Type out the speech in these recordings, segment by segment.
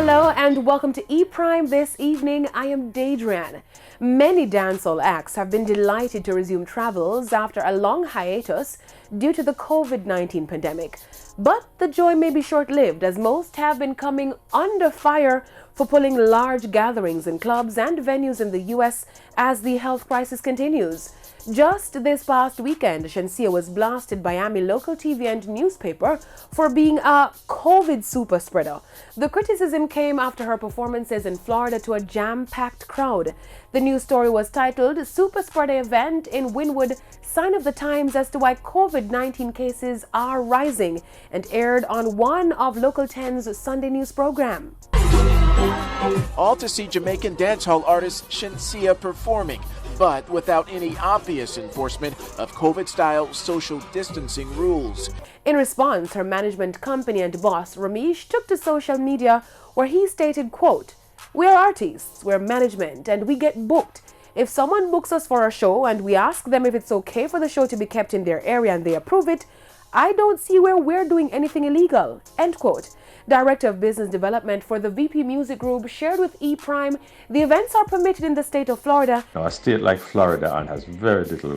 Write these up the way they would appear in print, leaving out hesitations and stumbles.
Hello and welcome to E-Prime this evening. I am Daedran. Many dancehall acts have been delighted to resume travels after a long hiatus due to the COVID-19 pandemic. But the joy may be short-lived as most have been coming under fire for pulling large gatherings in clubs and venues in the U.S. as the health crisis continues. Just this past weekend, Shenseea was blasted by Miami local TV and newspaper for being a COVID super spreader. The criticism came after her performances in Florida to a jam-packed crowd. The news story was titled Super Spreader Event in Wynwood, Sign of the Times as to why COVID-19 cases are rising, and aired on one of Local 10's Sunday news program. All to see Jamaican dancehall artist Shenseea performing, but without any obvious enforcement of COVID-style social distancing rules. In response, her management company and boss, Ramesh, took to social media where he stated, quote, "We are artists, we're management, and we get booked. If someone books us for a show and we ask them if it's okay for the show to be kept in their area and they approve it, I don't see where we're doing anything illegal," end quote. Director of Business Development for the VP Music Group shared with E-Prime the events are permitted in the state of Florida. Now, a state like Florida has very little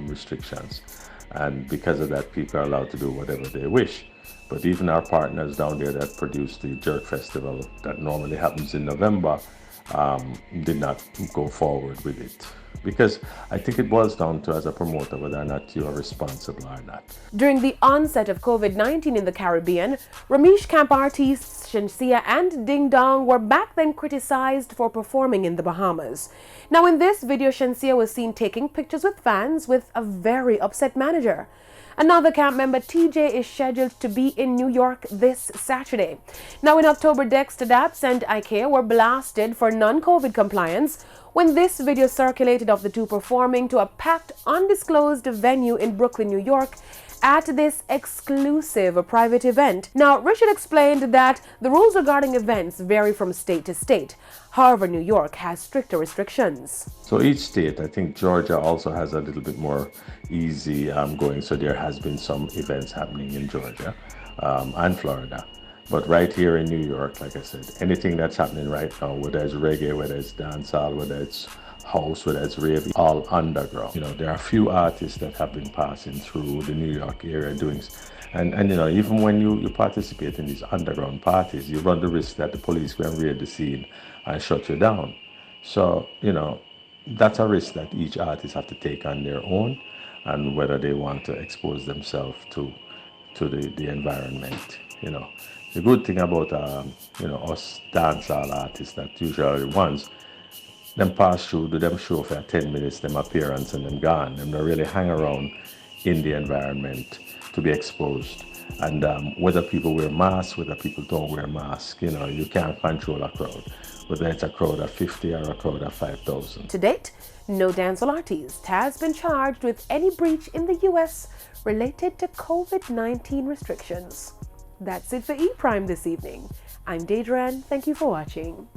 restrictions, and because of that, people are allowed to do whatever they wish. But even our partners down there that produce the Jerk Festival that normally happens in November did not go forward with it. Because I think it boils down to, as a promoter, whether or not you are responsible or not. During the onset of COVID-19 in the Caribbean, Ramesh camp artists Shenseea and Ding Dong were back then criticized for performing in the Bahamas. Now in this video, Shenseea was seen taking pictures with fans with a very upset manager. Another camp member, TJ, is scheduled to be in New York this Saturday. Now in October, Dexter Daps and IKEA were blasted for non-COVID compliance when this video circulated of the two performing to a packed, undisclosed venue in Brooklyn, New York at this exclusive private event. Now, Richard explained that the rules regarding events vary from state to state. However, New York has stricter restrictions. So each state, I think Georgia also has a little bit more easy going. So there has been some events happening in Georgia and Florida. But right here in New York, like I said, anything that's happening right now, whether it's reggae, whether it's dancehall, whether it's house, whether it's rave, all underground. You know, there are a few artists that have been passing through the New York area doing, and you know, even when you participate in these underground parties, you run the risk that the police go and raid the scene and shut you down. So, you know, that's a risk that each artist have to take on their own, and whether they want to expose themselves to the environment, you know. The good thing about you know, us dancehall artists that usually ones, them pass through, do them show for 10 minutes, them appearance and them gone. Them not really hang around in the environment to be exposed. And whether people wear masks, whether people don't wear masks, you know, you can't control a crowd. Whether it's a crowd of 50 or a crowd of 5,000. To date, no dancehall artist has been charged with any breach in the U.S. related to COVID-19 restrictions. That's it for E-Prime this evening. I'm Daedran. Thank you for watching.